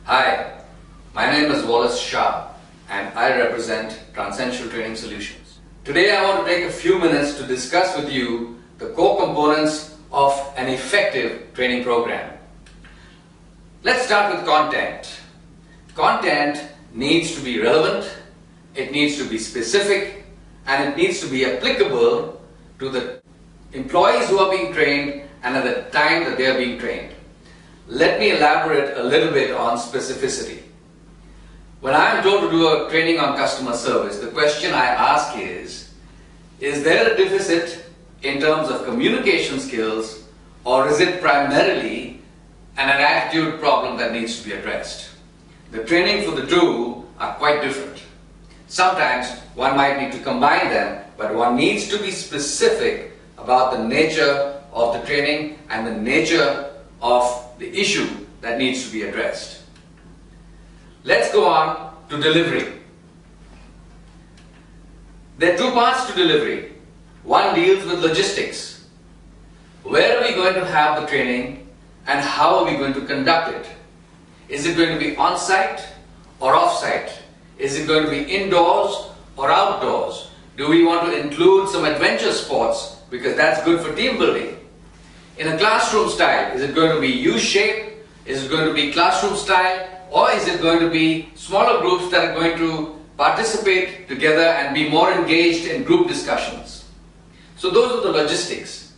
Hi, my name is Wallace Shah and I represent Transcendental Training Solutions. Today I want to take a few minutes to discuss with you the core components of an effective training program. Let's start with content. Content needs to be relevant, it needs to be specific, and it needs to be applicable to the employees who are being trained and at the time that they are being trained. Let me elaborate a little bit on specificity. When I am told to do a training on customer service, the question I ask is there a deficit in terms of communication skills, or is it primarily an attitude problem that needs to be addressed? The training for the two are quite different. Sometimes one might need to combine them, but one needs to be specific about the nature of the training and the nature of the issue that needs to be addressed. Let's go on to delivery. There are two parts to delivery. One deals with logistics. Where are we going to have the training and how are we going to conduct it? Is it going to be on-site or off-site? Is it going to be indoors or outdoors? Do we want to include some adventure sports because that's good for team building? In a classroom style, is it going to be U-shaped? Is it going to be classroom style? Or is it going to be smaller groups that are going to participate together and be more engaged in group discussions? So those are the logistics.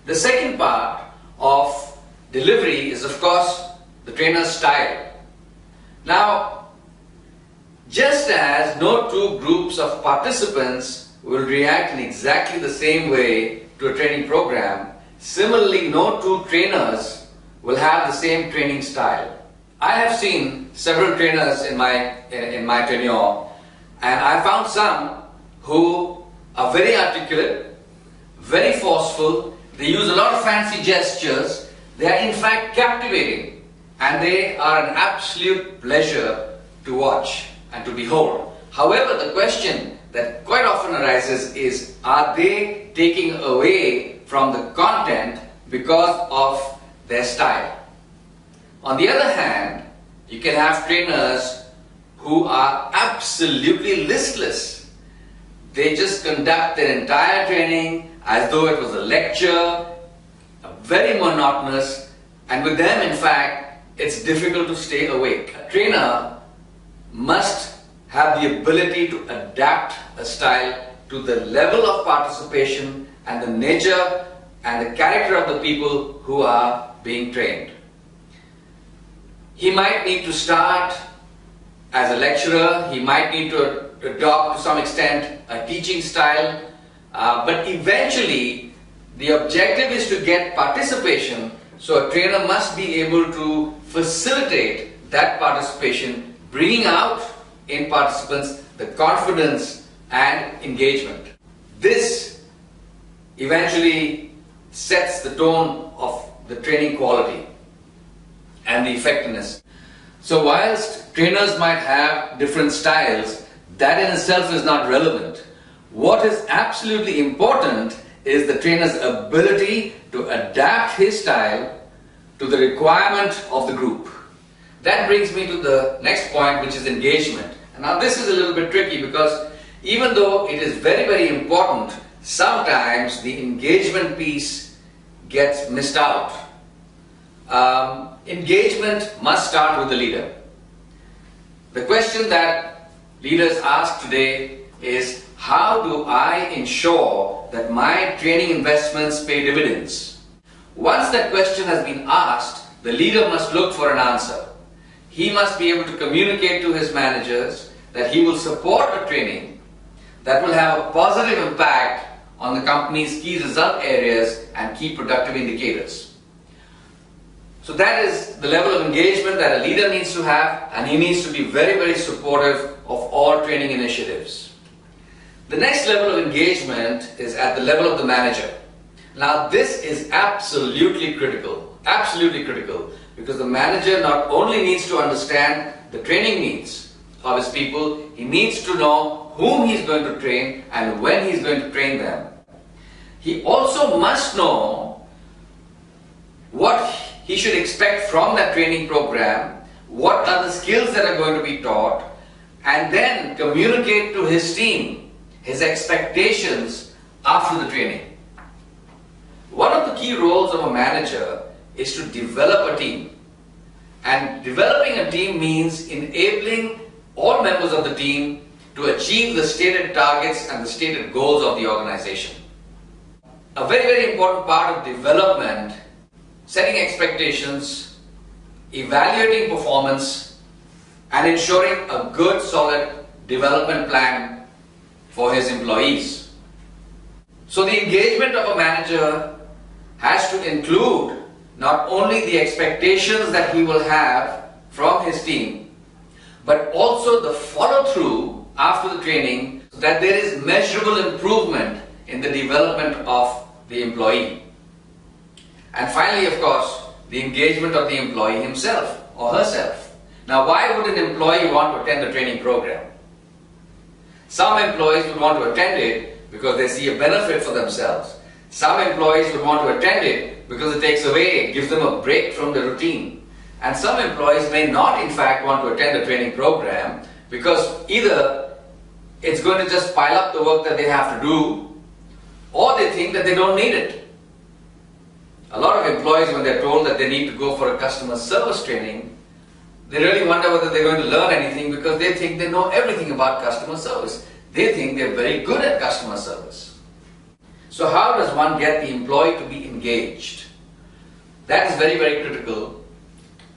The second part of delivery is, of course, the trainer's style. Now, just as no two groups of participants will react in exactly the same way to a training program, similarly, no two trainers will have the same training style. I have seen several trainers in my tenure, and I found some who are very articulate, very forceful, they use a lot of fancy gestures, they are in fact captivating, and they are an absolute pleasure to watch and to behold. However, the question that quite often arises is, are they taking away from the content because of their style? On the other hand, you can have trainers who are absolutely listless. They just conduct their entire training as though it was a lecture, very monotonous, and with them, in fact, it's difficult to stay awake. A trainer must have the ability to adapt a style to the level of participation and the nature and the character of the people who are being trained. He might need to start as a lecturer, he might need to adopt to some extent a teaching style, but eventually the objective is to get participation, so a trainer must be able to facilitate that participation, bringing out in participants the confidence and engagement. This eventually sets the tone of the training quality and the effectiveness. So whilst trainers might have different styles, that in itself is not relevant. What is absolutely important is the trainer's ability to adapt his style to the requirement of the group. That brings me to the next point, which is engagement. And now this is a little bit tricky because even though it is very, very important, sometimes the engagement piece gets missed out. Engagement must start with the leader. The question that leaders ask today is, how do I ensure that my training investments pay dividends? Once that question has been asked, the leader must look for an answer. He must be able to communicate to his managers that he will support a training that will have a positive impact on the company's key result areas and key productive indicators. So that is the level of engagement that a leader needs to have, and he needs to be very, very supportive of all training initiatives. The next level of engagement is at the level of the manager. Now this is absolutely critical, because the manager not only needs to understand the training needs of his people, he needs to know whom he's going to train and when he's going to train them. He also must know what he should expect from that training program, what are the skills that are going to be taught, and then communicate to his team his expectations after the training. One of the key roles of a manager is to develop a team. And developing a team means enabling all members of the team to achieve the stated targets and the stated goals of the organization. A very, very important part of development, setting expectations, evaluating performance, and ensuring a good, solid development plan for his employees. So the engagement of a manager has to include not only the expectations that he will have from his team, but also the follow-through after the training, so that there is measurable improvement in the development of the employee. And finally, of course, the engagement of the employee himself or herself. Now, why would an employee want to attend the training program? Some employees would want to attend it because they see a benefit for themselves. Some employees would want to attend it because it takes away, gives them a break from the routine. And some employees may not in fact want to attend the training program because either it's going to just pile up the work that they have to do, or they think that they don't need it. A lot of employees, when they're told that they need to go for a customer service training, they really wonder whether they're going to learn anything because they think they know everything about customer service. They think they're very good at customer service. So how does one get the employee to be engaged? That is very, very critical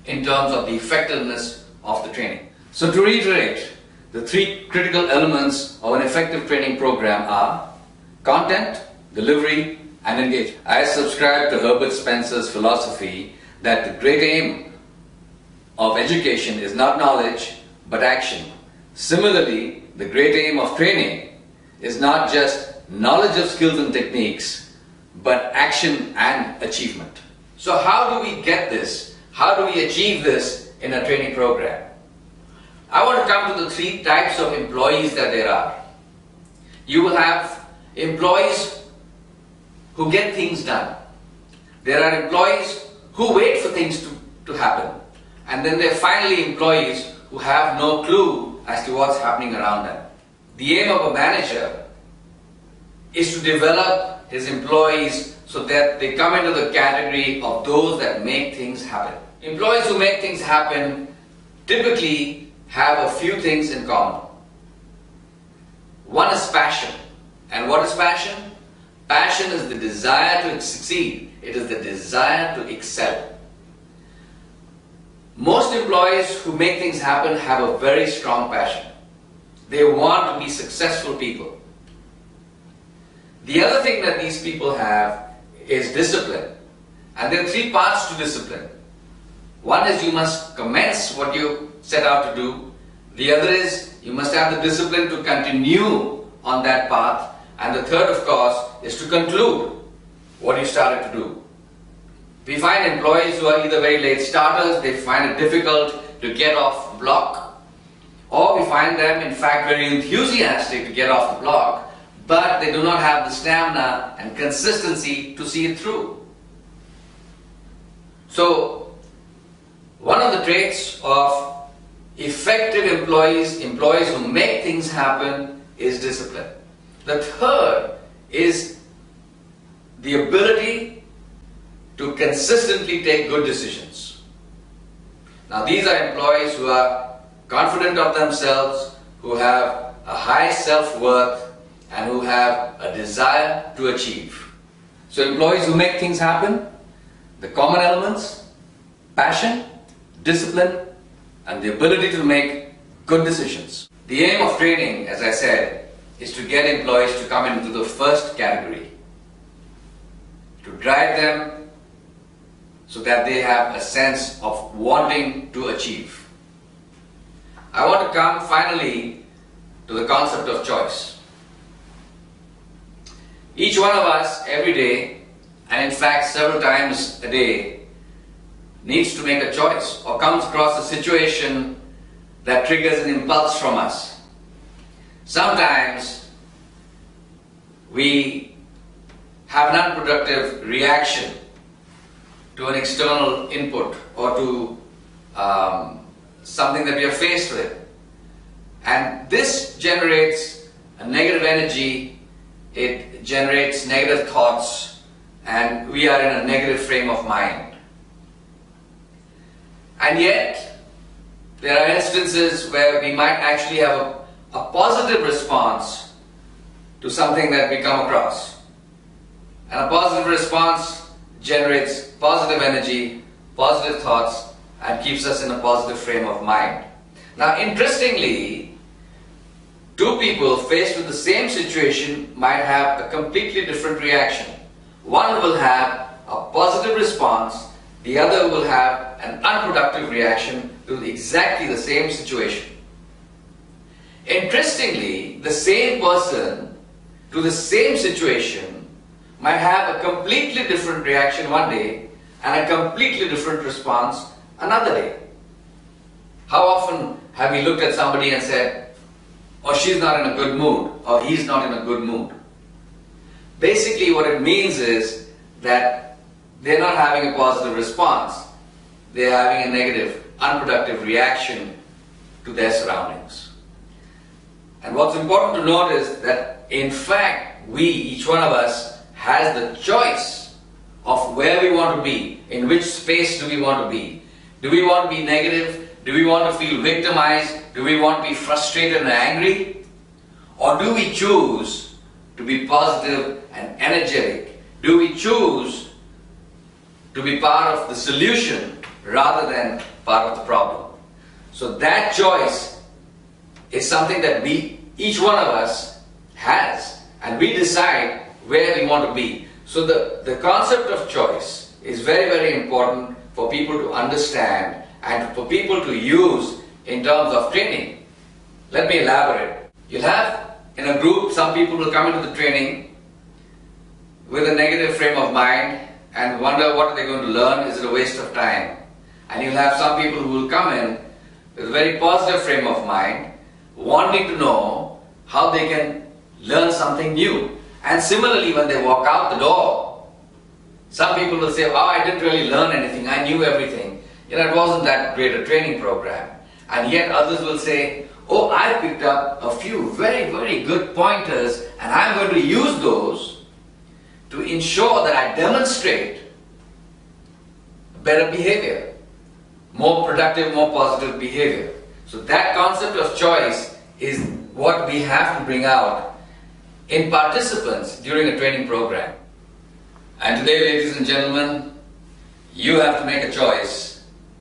in terms of the effectiveness of the training. So to reiterate, the three critical elements of an effective training program are content, delivery, and engagement. I subscribe to Herbert Spencer's philosophy that the great aim of education is not knowledge, but action. Similarly, the great aim of training is not just knowledge of skills and techniques, but action and achievement. So how do we get this? How do we achieve this in a training program? I want to come to the three types of employees that there are. You will have employees who get things done. There are employees who wait for things to happen. And then there are finally employees who have no clue as to what's happening around them. The aim of a manager is to develop his employees so that they come into the category of those that make things happen. Employees who make things happen typically have a few things in common. One is passion. And what is passion? Passion is the desire to succeed. It is the desire to excel. Most employees who make things happen have a very strong passion. They want to be successful people. The other thing that these people have is discipline. And there are three parts to discipline. One is you must commence what you set out to do. The other is you must have the discipline to continue on that path. And the third, of course, is to conclude what you started to do. We find employees who are either very late starters, they find it difficult to get off the block, or we find them in fact very enthusiastic to get off the block, but they do not have the stamina and consistency to see it through. So, one of the traits of effective employees, employees who make things happen, is discipline. The third is the ability to consistently take good decisions. Now these are employees who are confident of themselves, who have a high self-worth, and who have a desire to achieve. So employees who make things happen, the common elements: passion, discipline, and the ability to make good decisions. The aim of training, as I said, is to get employees to come into the first category, to drive them so that they have a sense of wanting to achieve. I want to come finally to the concept of choice. Each one of us every day, and in fact several times a day, needs to make a choice or comes across a situation that triggers an impulse from us. Sometimes we have an unproductive reaction to an external input or to something that we are faced with. And this generates a negative energy, it generates negative thoughts, and we are in a negative frame of mind. And yet, there are instances where we might actually have a positive response to something that we come across. And a positive response generates positive energy, positive thoughts, and keeps us in a positive frame of mind. Now, interestingly, two people faced with the same situation might have a completely different reaction. One will have a positive response, the other will have an unproductive reaction to exactly the same situation. Interestingly, the same person to the same situation might have a completely different reaction one day and a completely different response another day. How often have we looked at somebody and said, "Oh, she's not in a good mood," or "He's not in a good mood"? Basically, what it means is that they're not having a positive response. They're having a negative, unproductive reaction to their surroundings. And what's important to note is that, in fact, each one of us, has the choice of where we want to be, in which space do we want to be. Do we want to be negative? Do we want to feel victimized? Do we want to be frustrated and angry? Or do we choose to be positive and energetic? Do we choose to be part of the solution rather than part of the problem? So that choice is something that each one of us has, and we decide where we want to be. So the concept of choice is very, very important for people to understand and for people to use in terms of training. Let me elaborate. You'll have in a group, some people will come into the training with a negative frame of mind and wonder what are they going to learn, is it a waste of time? And you'll have some people who will come in with a very positive frame of mind, wanting to know how they can learn something new. And similarly, when they walk out the door, some people will say, "Oh, I didn't really learn anything, I knew everything. It wasn't that great a training program." And yet others will say, "Oh, I picked up a few very, very good pointers and I'm going to use those to ensure that I demonstrate better behavior, more productive, more positive behavior." So that concept of choice is what we have to bring out in participants during a training program. And today, ladies and gentlemen, you have to make a choice